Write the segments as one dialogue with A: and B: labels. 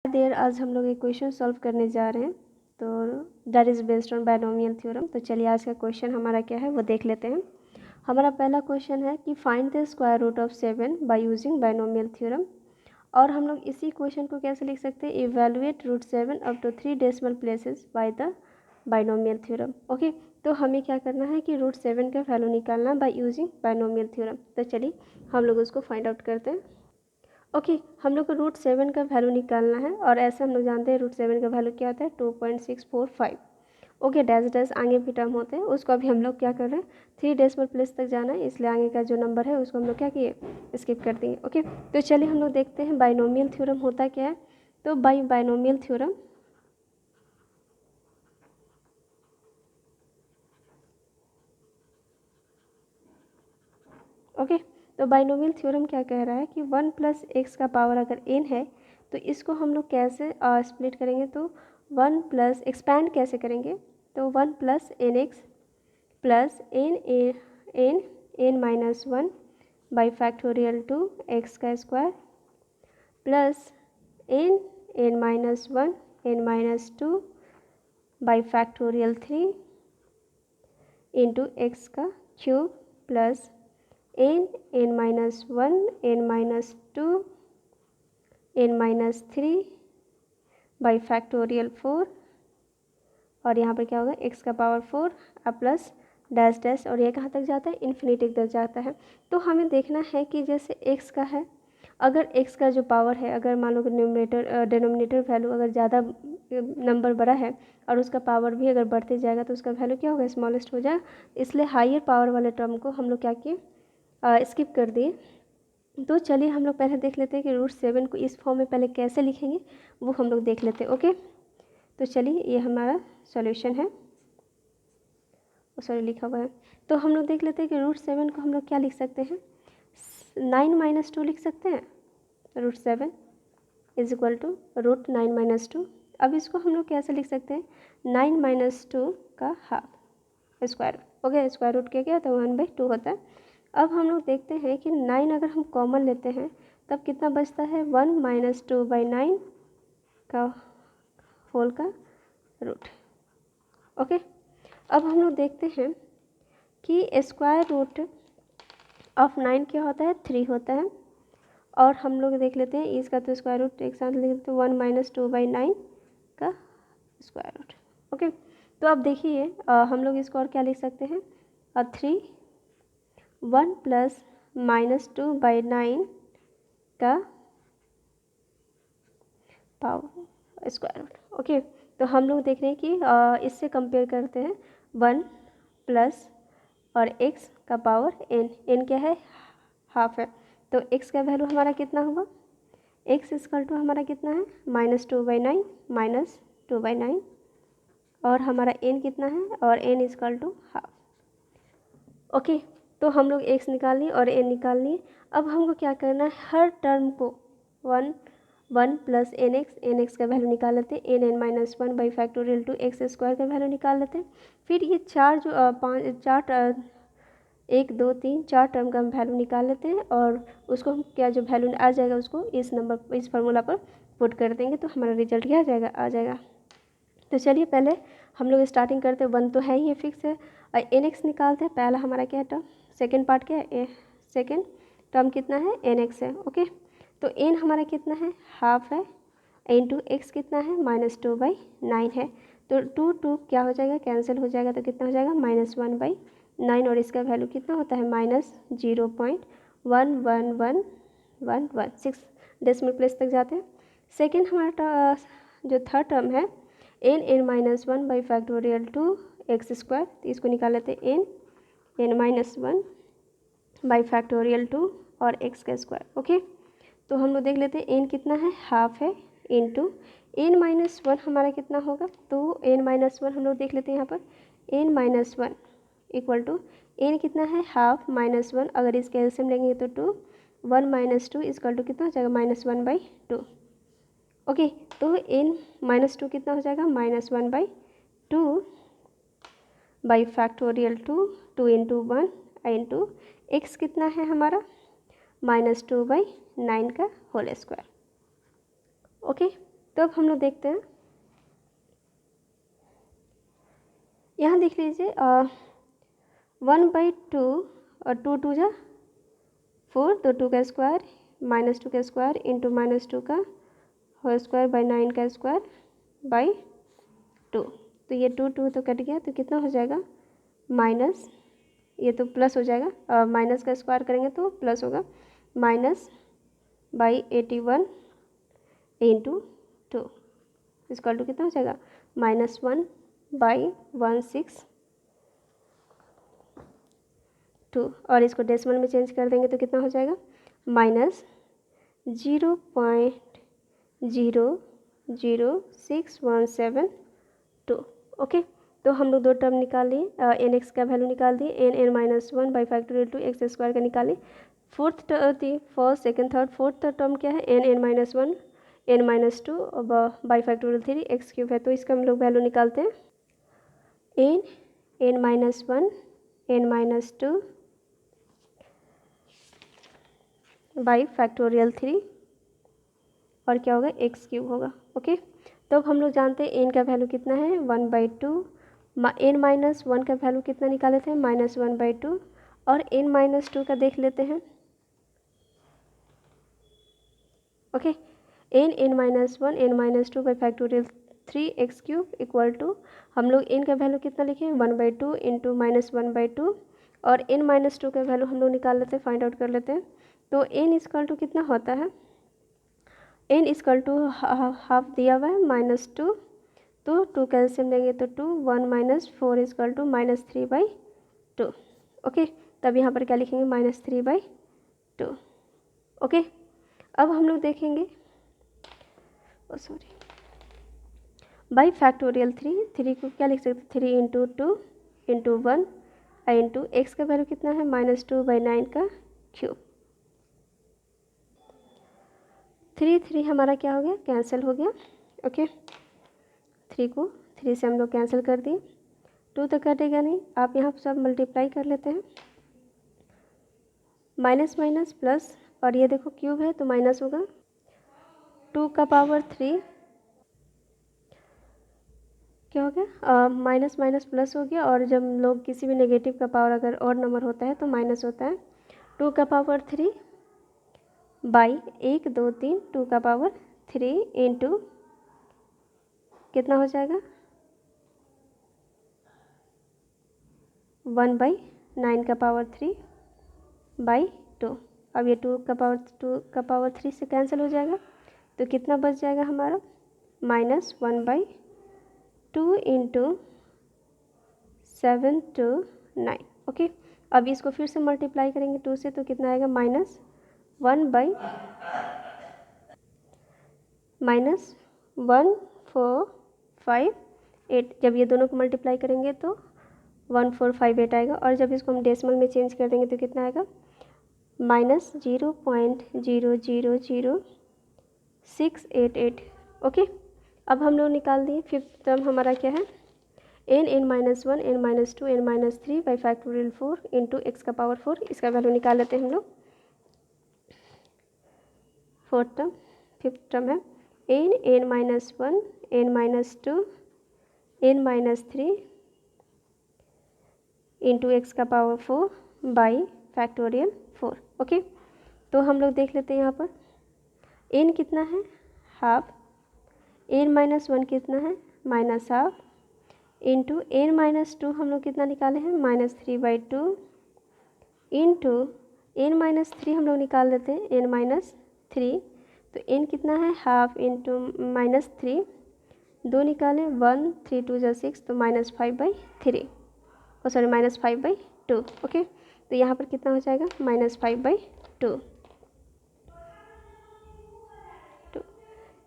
A: देर आज हम लोग एक क्वेश्चन सॉल्व करने जा रहे हैं, तो that is based on binomial theorem. तो चलिए आज का क्वेश्चन हमारा क्या है वो देख लेते हैं। हमारा पहला क्वेश्चन है कि find the square root of 7 by using binomial theorem. और हम लोग इसी क्वेश्चन को कैसे लिख सकते हैं, evaluate root 7 up to 3 decimal places by the binomial theorem. Okay, तो हमें क्या करना है कि रूट 7 का वैल्यू निकालना बाय यूजिंग बायनोमियल थ्योरम। तो चलिए हम लोग उसको फाइंड आउट करते हैं। ओके, हम लोग को रूट 7 का वैल्यू निकालना है और ऐसे हम लोग जानते हैं रूट 7 का वैल्यू क्या होता है 2.645। ओके, डैश डैश आगे भी टर्म होते हैं, उसको अभी हम लोग क्या कर रहे हैं 3 डेसिमल प्लेस तक जाना है, इसलिए आगे का जो नंबर है उसको हम लोग क्या किए स्किप कर दिए। ओके, तो चलिए हम लोग देखते हैं बायनोमियल थ्योरम होता क्या है। तो बायनोमियल थ्योरम ओके, तो बायनोमियल थ्योरम क्या कह रहा है कि 1 प्लस एक्स का पावर अगर n है तो इसको हम लोग कैसे स्प्लिट करेंगे, तो 1 प्लस एक्सपैंड कैसे करेंगे, तो 1 plus n x plus n minus 1 by factorial 2 x का square plus n minus 1 n minus 2 by factorial 3 into x का cube plus n minus 1 n minus 2 n minus 3 by factorial 4, और यहाँ पर क्या होगा एक्स का पावर 4 अब plus dash dash, और ये कहाँ तक जाता है इन्फिनिटी तक जाता है। तो हमें देखना है कि जैसे एक्स का है, अगर एक्स का जो पावर है, अगर मान लो कि न्यूमरेटर डेनोमिनेटर वैल्यू अगर ज़्यादा नंबर बड़ा है और उसका पावर भी अगर बढ़ते जाएगा तो उसका वैल्यू क्या होगा स्मॉलेस्ट हो जाएगा, इसलिए हायर पावर वाले टर्म को हम लोग क्या किए स्किप कर दिए। तो चलिए हम लोग पहले देख लेते हैं कि रूट 7 को इस फॉर्म में पहले कैसे लिखेंगे, वो हम लोग देख लेते हैं। ओके, तो चलिए ये हमारा सॉल्यूशन है, सॉरी लिखा हुआ है। तो हम लोग देख लेते हैं कि रूट 7 को हम लोग क्या लिख सकते हैं, 9 माइनस 2 लिख सकते हैं। Root 7 is equal to root 9 minus 2। अब इसको हम लोग कैसे लिख सकते हैं, 9 माइनस 2 का half square root. Okay, square root क्या होता है 1/2 होता है। अब हम लोग देखते हैं कि 9 अगर हम कॉमन लेते हैं तब कितना बचता है 1 माइनस 2/9 का होल का रूट। ओके, अब हम लोग देखते हैं कि स्क्वायर रूट ऑफ 9 क्या होता है 3 होता है, और हम लोग देख लेते हैं इसका तो स्क्वायर रूट एक साथ लिख लेते हैं 1 माइनस 2/9 का स्क्वायर रूट। ओके, तो अब देखिए हम लोग इसको और क्या लिख सकते हैं 3 1 प्लस माइनस 2/9 का पावर स्क्वायर रूट। ओके, तो हम लोग देख रहे हैं कि इससे कंपेयर करते हैं 1 प्लस और x का पावर n क्या है हाफ है, तो x का वैल्यू हमारा कितना होगा, x इक्वल टू हमारा कितना है -2/9 -2/9, और हमारा n कितना है और n equal to half. Okay, तो हम लोग x निकाल लिए और n निकाल लिए। अब हमको क्या करना है, हर टर्म को 1 प्लस एन एक्स का वैल्यू निकाल लेते हैं, n minus 1 by factorial 2 x square का वैल्यू निकाल लेते हैं। फिर ये चार जो 1 2 3 4 टर्म का हम वैल्यू निकाल लेते हैं, और उसको हम क्या जो वैल्यू आ जाएगा उसको इस फार्मूला पर पुट कर देंगे, तो हमारा रिजल्ट क्या आ जाएगा। तो चलिए पहले हम लोग स्टार्टिंग करते हैं, 1 तो है ही फिक्स है, और एन एक्स निकालते हैं। पहला हमारा क्या है टर्म, सेकेंड पार्ट क्या है, सेकेंड टर्म कितना है एन एक्स है। ओके, तो एन हमारा कितना है हाफ है, इंटू एक्स कितना है -2/9 है, तो 2 क्या हो जाएगा कैंसिल हो जाएगा, तो कितना हो जाएगा -1/9, और इसका वैल्यू कितना होता है -0.11116 डेसिमल प्लेस तक जाते हैं। सेकेंड हमारा जो थर्ड टर्म है n minus 1 by factorial 2 x square, तो इसको निकाल लेते हैं एन माइनस 1 बाई फैक्टोरियल 2 और एक्स का स्क्वायर। ओके, तो हम लोग देख लेते हैं एन कितना है हाफ है, इंटू एन माइनस 1 हमारा कितना होगा, तो एन माइनस 1 हम लोग देख लेते हैं यहाँ पर n minus 1 equal to n कितना है हाफ -1, अगर इसके एलसीएम लेंगे तो 2, 1 माइनस 2 इक्वल टू कितना हो जाएगा -1/2। ओके, तो एन -2 कितना हो जाएगा -1/2 by factorial 2 into 1 into x कितना है हमारा -2/9 का होल स्क्वायर। ओके, तो अब हम लोग देखते हैं, यहाँ देख लीजिए 1/2 और 2 जा 4, तो 2 का स्क्वायर -2 का स्क्वायर इंटू -2 का होल स्क्वायर बाई 9 का स्क्वायर बाई 2। तो ये 2 तो कट गया, तो कितना हो जाएगा माइनस, ये तो प्लस हो जाएगा, माइनस का स्क्वायर करेंगे तो प्लस होगा, -/81 इंटू 2 इक्वल टू कितना हो जाएगा -1/162। और इसको डेसिमल में चेंज कर देंगे तो कितना हो जाएगा -0.00617। ओके, तो हम लोग दो टर्म निकाल लिए, एन एक्स का वैल्यू निकाल दिए, n(-1)/(2) का निकाले। First second third fourth term क्या है, n(-1) n-2 (3) x³ है, तो इसका हम लोग वैल्यू निकालते हैं, n(-1) n-2 (3) और क्या होगा x³ होगा। ओके, तो अब हम लोग जानते हैं n का वैल्यू कितना है 1/2, n-1 का वैल्यू कितना निकाले थे -1/2, और n-2 का देख लेते हैं। Okay, n(-1) n-2 (3) x³ equal to, हम लोग n का वैल्यू कितना लिखे 1/2 इंटू -1/2, और n-2 का वैल्यू हम लोग निकाल लेते हैं, फाइंड आउट कर लेते हैं। तो n इक्वल टू कितना होता है, n इक्वल टू हाफ दिया हुआ है -2, तो 2 कैल्शियम लेंगे तो 2, 1 - 4 इक्वल टू -3/2। ओके, तब यहाँ पर क्या लिखेंगे -3/2। ओके, अब हम लोग देखेंगे, सॉरी, बाई फैक्टोरियल 3 को क्या लिख सकते, 3 इंटू 2 इंटू 1 इंटू एक्स का वैल्यू कितना है -2/9 का क्यूब। 3 हमारा क्या हो गया, कैंसिल हो गया। ओके, 3 को 3 से हम लोग कैंसिल कर दिए, 2 तो कटेगा नहीं, आप यहाँ सब मल्टीप्लाई कर लेते हैं, माइनस माइनस प्लस, और ये देखो क्यूब है तो माइनस होगा, 2 का पावर 3 क्या हो गया, माइनस माइनस प्लस हो गया, और जब लोग किसी भी नेगेटिव का पावर अगर और नंबर होता है तो माइनस होता है। 2 का पावर 3 बाई 1 2 3 2 का पावर 3 इंटू कितना हो जाएगा 1/9 का पावर 3 बाई 2। अब ये 2 का पावर 3 से कैंसिल हो जाएगा, तो कितना बच जाएगा हमारा -1/2 इंटू 7 to 9। ओके, अब इसको फिर से मल्टीप्लाई करेंगे 2 से, तो कितना आएगा -1/1458। जब ये दोनों को मल्टीप्लाई करेंगे तो 1458 आएगा, और जब इसको हम डेसिमल में चेंज कर देंगे तो कितना आएगा -0.0000688। ओके, अब हम लोग निकाल दिए, फिफ्थ टर्म हमारा क्या है n(-1) n-2 n-3 by factorial 4 into x का पावर 4, इसका वैल्यू निकाल लेते हैं हम लोग। फोर्थ टर्म, फिफ्थ टर्म है n(-1) n-2 n-3 into x का पावर 4 बाई फैक्टोरियल 4। ओके, तो हम लोग देख लेते हैं यहाँ पर n कितना है हाफ, n-1 कितना है -हाफ, इंटू n-2 हम लोग कितना निकाले हैं -3/2, इंटू n-3 हम लोग निकाल देते हैं n-3, तो n कितना है हाफ इंटू -3, 2 निकालें 1 3 2 जा 6, तो -5/3, सॉरी -5/2। ओके, तो यहाँ पर कितना हो जाएगा -5/2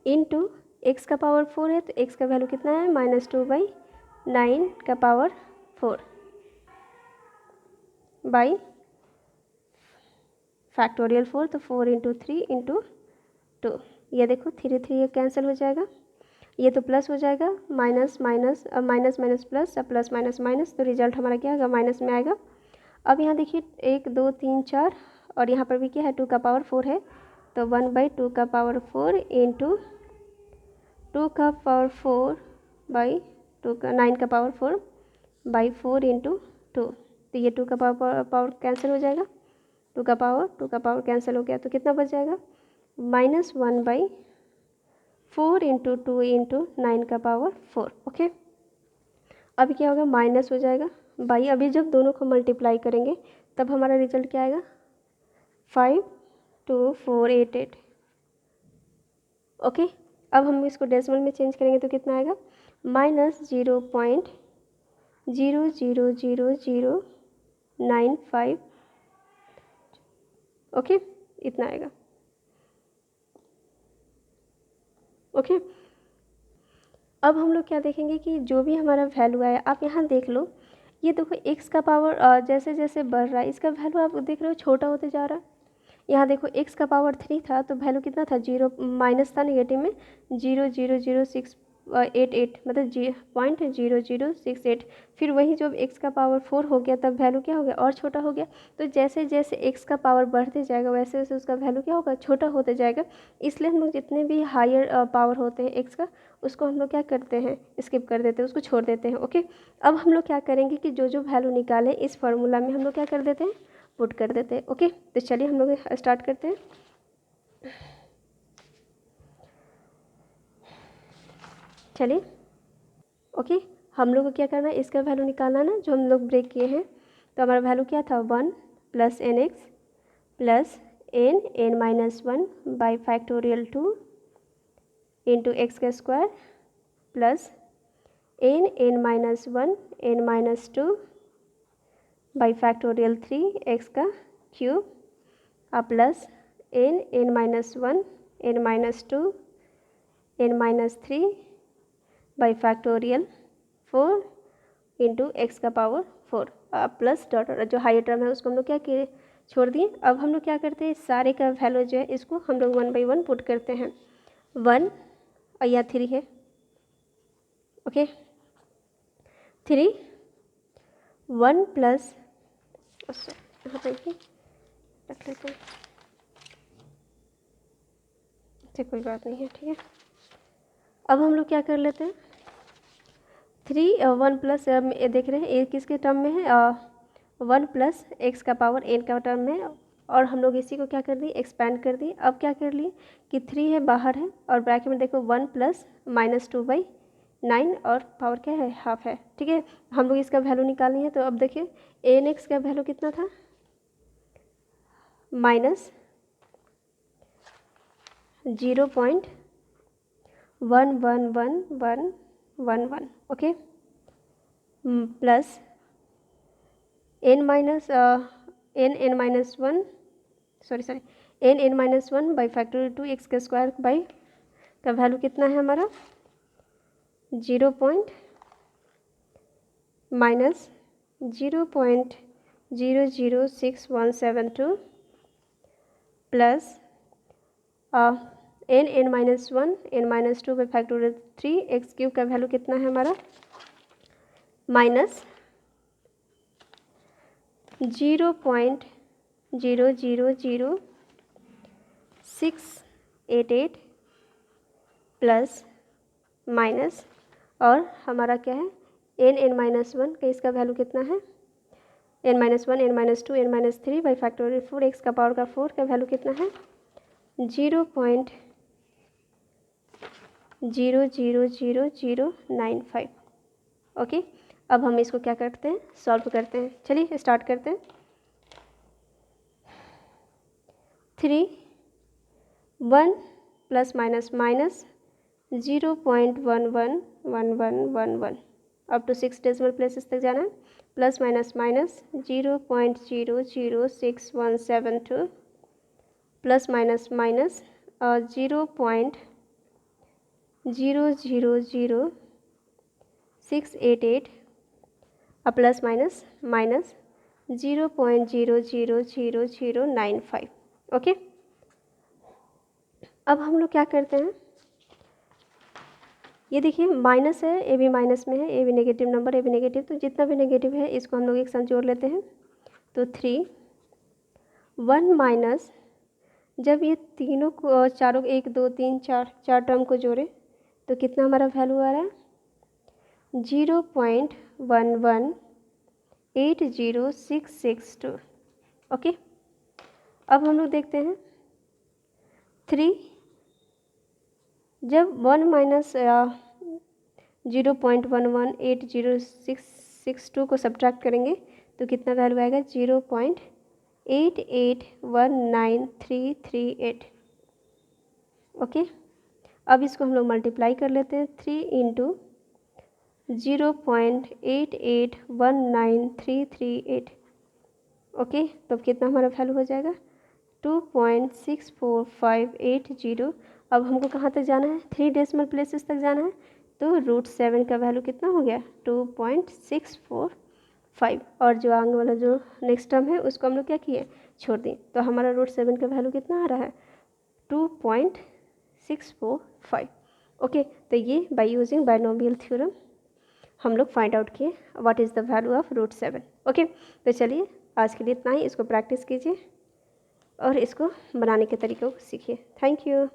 A: इंटू एक्स का पावर 4 है, तो एक्स का वैल्यू कितना है -2/9 का पावर 4 बाई फैक्टोरियल 4, तो 4 इंटू 3 इंटू 2, ये देखो 3 3 ये कैंसिल हो जाएगा, ये तो प्लस हो जाएगा, minus minus minus minus plus, अब प्लस माइनस माइनस, तो रिजल्ट हमारा क्या आएगा माइनस में आएगा। अब यहाँ देखिए 1 2 3 4, और यहाँ पर भी क्या है 2 का पावर 4 है, तो 1/2 का पावर 4 इंटू 2 का पावर 4 बाई 2 का 9 का पावर 4 बाई 4 इंटू 2, तो ये 2 का पावर कैंसिल हो जाएगा, 2 का पावर कैंसिल हो गया, तो कितना बच जाएगा -1/4 इंटू 2 इंटू 9 का पावर 4। ओके, अभी क्या होगा, माइनस हो जाएगा बाई, अभी जब दोनों को मल्टीप्लाई करेंगे तब हमारा रिजल्ट क्या आएगा 52488। ओके, अब हम इसको डेसिमल में चेंज करेंगे तो कितना आएगा -0.0000095। ओके, इतना आएगा। ओके, अब हम लोग क्या देखेंगे कि जो भी हमारा वैल्यू आया, आप यहाँ देख लो, ये देखो x का पावर जैसे जैसे बढ़ रहा है इसका वैल्यू आप देख रहे हो छोटा होते जा रहा है। यहाँ देखो x का पावर 3 था तो वैल्यू कितना था, 0 माइनस था, नेगेटिव में 0.00688 मतलब 0.0068। फिर वही जब x का पावर 4 हो गया तब वैल्यू क्या हो गया, और छोटा हो गया। तो जैसे जैसे x का पावर बढ़ते जाएगा वैसे वैसे उसका वैल्यू क्या होगा, छोटा होते जाएगा। इसलिए हम लोग जितने भी हायर पावर होते हैं x का, उसको हम लोग क्या करते हैं, स्किप कर देते हैं, उसको छोड़ देते हैं। ओके, अब हम लोग क्या करेंगे कि जो जो वैल्यू निकालें इस फार्मूला में हम लोग क्या कर देते हैं, पुट कर देते हैं। ओके, तो चलिए हम लोग स्टार्ट करते हैं। चलिए, ओके, हम लोग को क्या करना है, इसका वैल्यू निकालना ना, जो हम लोग ब्रेक किए हैं। तो हमारा वैल्यू क्या था, 1 + nx plus n -1 by factorial 2 into x का square plus n -1 n -2 by factorial 3 x का cube plus n -1 n -2 n -3 by factorial 4 into x का पावर 4 प्लस डॉट जो हायर टर्म है उसको हम लोग क्या किए, छोड़ दिए। अब हम लोग क्या करते हैं, सारे का वैल्यू जो है इसको हम लोग 1 बाई 1 पुट करते हैं। 1 और यह 3 है। ओके, 3 1 प्लस यहाँ पे रख लेते हैं, अच्छा कोई बात नहीं है, ठीक है। अब हम लोग क्या कर लेते हैं, 3 1 प्लस देख रहे हैं ये किसके टर्म में है, 1 प्लस एक्स का पावर n का टर्म में, और हम लोग इसी को क्या कर दिए, एक्सपैंड कर दिए। अब क्या कर लिए कि 3 है बाहर है और ब्रैकेट में देखो 1 प्लस -2/9 और पावर क्या है, हाफ है, ठीक है। हम लोग इसका वैल्यू निकालनी है, तो अब देखिए an(x) का वैल्यू कितना था, -0.11111, okay, plus n -1 by factorial 2 x का स्क्वायर बाई का वैल्यू कितना है हमारा 0.006172 plus n -1 n -2 by factorial 3 x cube का वैल्यू कितना है हमारा -0.0000688 प्लस माइनस, और हमारा क्या है n -1 का इसका वैल्यू कितना है n -1 n -2 n -3 by factorial 4 x का पावर का 4 का वैल्यू कितना है 0.0000095। ओके, अब हम इसको क्या करते हैं, सॉल्व करते हैं। चलिए स्टार्ट करते हैं। 3 1 plus minus 0.111111 up to 6 decimal places तक जाना है, plus minus 0.006172 plus minus 0.0000688 plus minus 0.0000095। Okay, अब हम लोग क्या करते हैं, ये देखिए माइनस है, ए भी माइनस में है, ए भी नेगेटिव नंबर, ए भी नेगेटिव, तो जितना भी नेगेटिव है इसको हम लोग एक साथ जोड़ लेते हैं। तो 3 1 माइनस, जब ये तीनों को चारों 1 2 3 4 टर्म को जोड़े तो कितना हमारा वैल्यू आ रहा है 0.1180662। ओके, अब हम लोग देखते हैं 3, जब 1 माइनस 0.118066 को सब्ट्रैक्ट करेंगे तो कितना वैल्यू आएगा 0.88193338। ओके, अब इसको हम लोग मल्टीप्लाई कर लेते हैं 3 इंटू 0.88193338। ओके, तो अब कितना हमारा वैल्यू हो जाएगा 2.64580। अब हमको कहाँ तक जाना है 3 डेसिमल प्लेसेस तक जाना है, तो √7 का वैल्यू कितना हो गया 2.645। और जो आगे वाला जो नेक्स्ट टर्म है उसको हम लोग क्या किए छोड़ दिए, तो हमारा √7 का वैल्यू कितना आ रहा है 2.645। ओके, तो ये बाय यूजिंग बायनोमियल थ्योरम हम लोग फाइंड आउट किए what is the value of √7। Okay, तो चलिए आज के लिए इतना ही, इसको प्रैक्टिस कीजिए और इसको बनाने के तरीक़ों को सीखिए। Thank you.